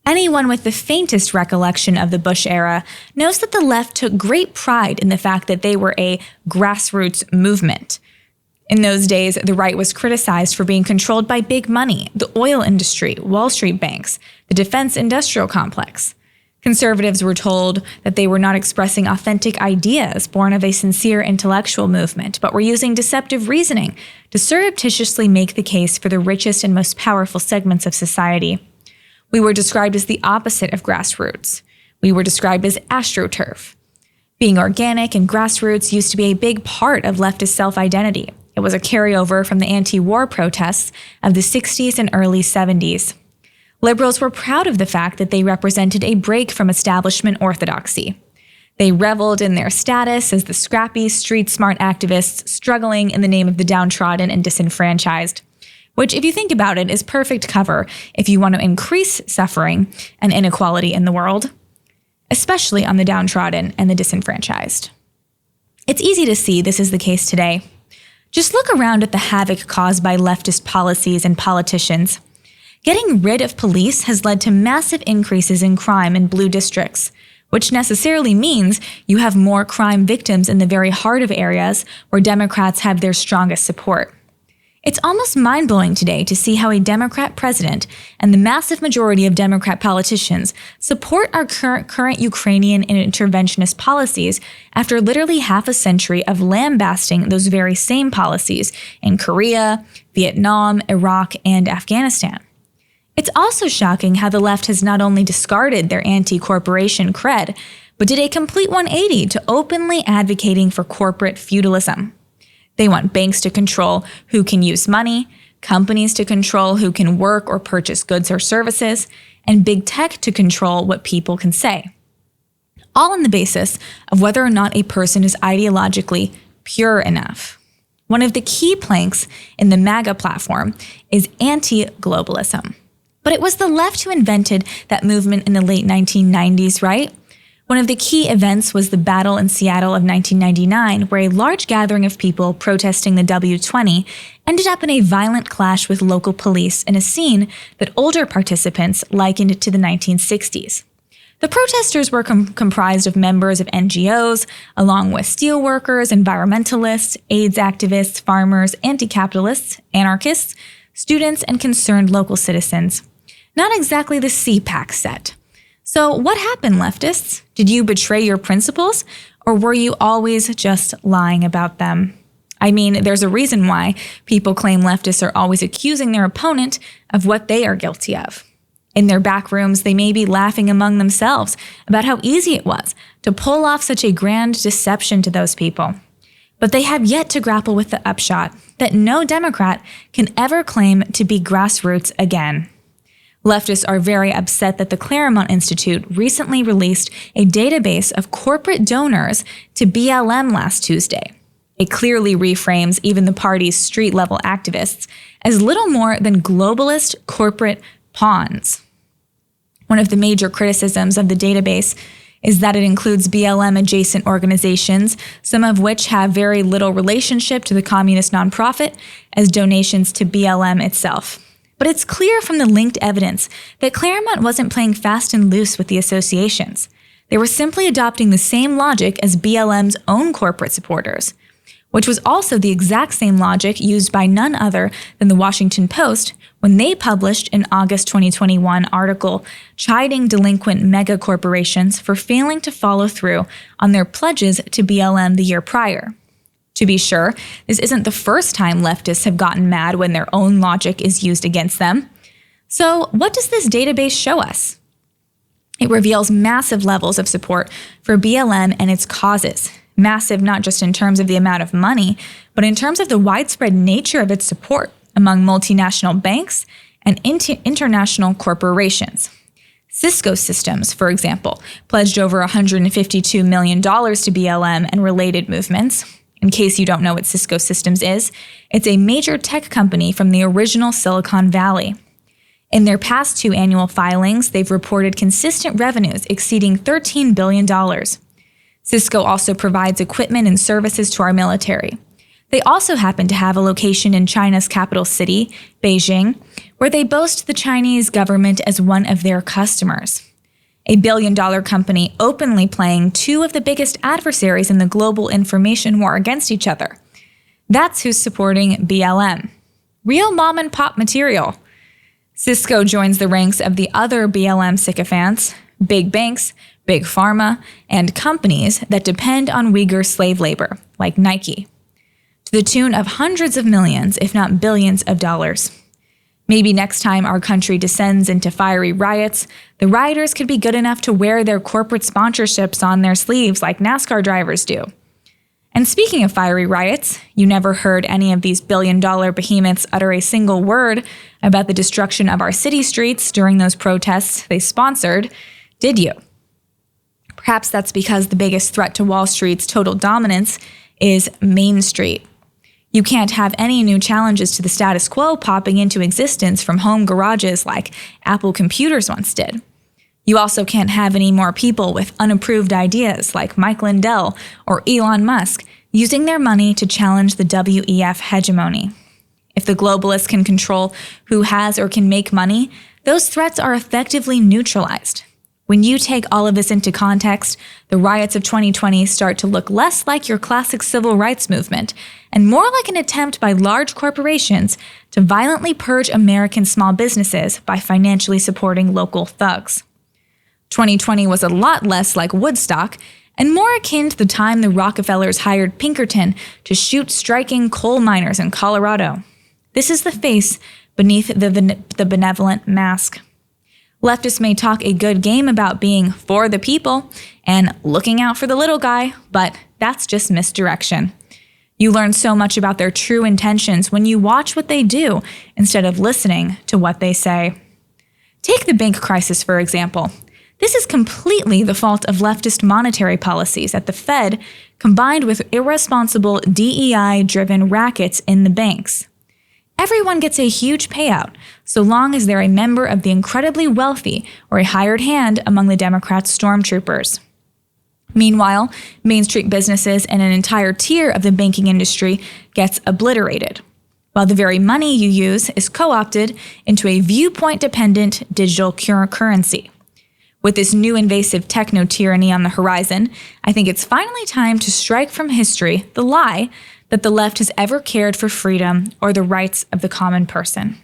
Anyone with the faintest recollection of the Bush era knows that the left took great pride in the fact that they were a grassroots movement. In those days, the right was criticized for being controlled by big money, the oil industry, Wall Street banks, the defense industrial complex. Conservatives were told that they were not expressing authentic ideas born of a sincere intellectual movement, but were using deceptive reasoning to surreptitiously make the case for the richest and most powerful segments of society. We were described as the opposite of grassroots. We were described as astroturf. Being organic and grassroots used to be a big part of leftist self-identity. It was a carryover from the anti-war protests of the 60s and early 70s. Liberals were proud of the fact that they represented a break from establishment orthodoxy. They reveled in their status as the scrappy, street-smart activists struggling in the name of the downtrodden and disenfranchised, which, if you think about it, is perfect cover if you want to increase suffering and inequality in the world, especially on the downtrodden and the disenfranchised. It's easy to see this is the case today. Just look around at the havoc caused by leftist policies and politicians. Getting rid of police has led to massive increases in crime in blue districts, which necessarily means you have more crime victims in the very heart of areas where Democrats have their strongest support. It's almost mind-blowing today to see how a Democrat president and the massive majority of Democrat politicians support our current Ukrainian and interventionist policies after literally half a century of lambasting those very same policies in Korea, Vietnam, Iraq, and Afghanistan. It's also shocking how the left has not only discarded their anti-corporation cred, but did a complete 180 to openly advocating for corporate feudalism. They want banks to control who can use money, companies to control who can work or purchase goods or services, and big tech to control what people can say. All on the basis of whether or not a person is ideologically pure enough. One of the key planks in the MAGA platform is anti-globalism. But it was the left who invented that movement in the late 1990s, right? One of the key events was the battle in Seattle of 1999, where a large gathering of people protesting the W-20 ended up in a violent clash with local police in a scene that older participants likened to the 1960s. The protesters were comprised of members of NGOs, along with steelworkers, environmentalists, AIDS activists, farmers, anti-capitalists, anarchists, students, and concerned local citizens. Not exactly the CPAC set. So what happened, leftists? Did you betray your principles, or were you always just lying about them? I mean, there's a reason why people claim leftists are always accusing their opponent of what they are guilty of. In their back rooms, they may be laughing among themselves about how easy it was to pull off such a grand deception to those people. But they have yet to grapple with the upshot that no Democrat can ever claim to be grassroots again. Leftists are very upset that the Claremont Institute recently released a database of corporate donors to BLM last Tuesday. It clearly reframes even the party's street-level activists as little more than globalist corporate pawns. One of the major criticisms of the database is that it includes BLM-adjacent organizations, some of which have very little relationship to the communist nonprofit, as donations to BLM itself. But it's clear from the linked evidence that Claremont wasn't playing fast and loose with the associations. They were simply adopting the same logic as BLM's own corporate supporters, which was also the exact same logic used by none other than the Washington Post when they published an August 2021 article chiding delinquent mega corporations for failing to follow through on their pledges to BLM the year prior. To be sure, this isn't the first time leftists have gotten mad when their own logic is used against them. So what does this database show us? It reveals massive levels of support for BLM and its causes. Massive not just in terms of the amount of money, but in terms of the widespread nature of its support among multinational banks and international corporations. Cisco Systems, for example, pledged over $152 million to BLM and related movements. In case you don't know what Cisco Systems is, it's a major tech company from the original Silicon Valley. In their past 2 annual filings, they've reported consistent revenues exceeding $13 billion. Cisco also provides equipment and services to our military. They also happen to have a location in China's capital city, Beijing, where they boast the Chinese government as one of their customers. A billion-dollar company openly playing two of the biggest adversaries in the global information war against each other. That's who's supporting BLM. Real mom-and-pop material. Cisco joins the ranks of the other BLM sycophants, big banks, big pharma, and companies that depend on Uyghur slave labor, like Nike, to the tune of hundreds of millions, if not billions of dollars. Maybe next time our country descends into fiery riots, the rioters could be good enough to wear their corporate sponsorships on their sleeves like NASCAR drivers do. And speaking of fiery riots, you never heard any of these billion-dollar behemoths utter a single word about the destruction of our city streets during those protests they sponsored, did you? Perhaps that's because the biggest threat to Wall Street's total dominance is Main Street. You can't have any new challenges to the status quo popping into existence from home garages like Apple computers once did. You also can't have any more people with unapproved ideas like Mike Lindell or Elon Musk using their money to challenge the WEF hegemony. If the globalists can control who has or can make money, those threats are effectively neutralized. When you take all of this into context, the riots of 2020 start to look less like your classic civil rights movement and more like an attempt by large corporations to violently purge American small businesses by financially supporting local thugs. 2020 was a lot less like Woodstock and more akin to the time the Rockefellers hired Pinkerton to shoot striking coal miners in Colorado. This is the face beneath the benevolent mask. Leftists may talk a good game about being for the people and looking out for the little guy, but that's just misdirection. You learn so much about their true intentions when you watch what they do instead of listening to what they say. Take the bank crisis, for example. This is completely the fault of leftist monetary policies at the Fed, combined with irresponsible DEI-driven rackets in the banks. Everyone gets a huge payout, so long as they're a member of the incredibly wealthy or a hired hand among the Democrats' stormtroopers. Meanwhile, Main Street businesses and an entire tier of the banking industry gets obliterated, while the very money you use is co-opted into a viewpoint-dependent digital currency. With this new invasive techno-tyranny on the horizon, I think it's finally time to strike from history the lie that the left has ever cared for freedom or the rights of the common person.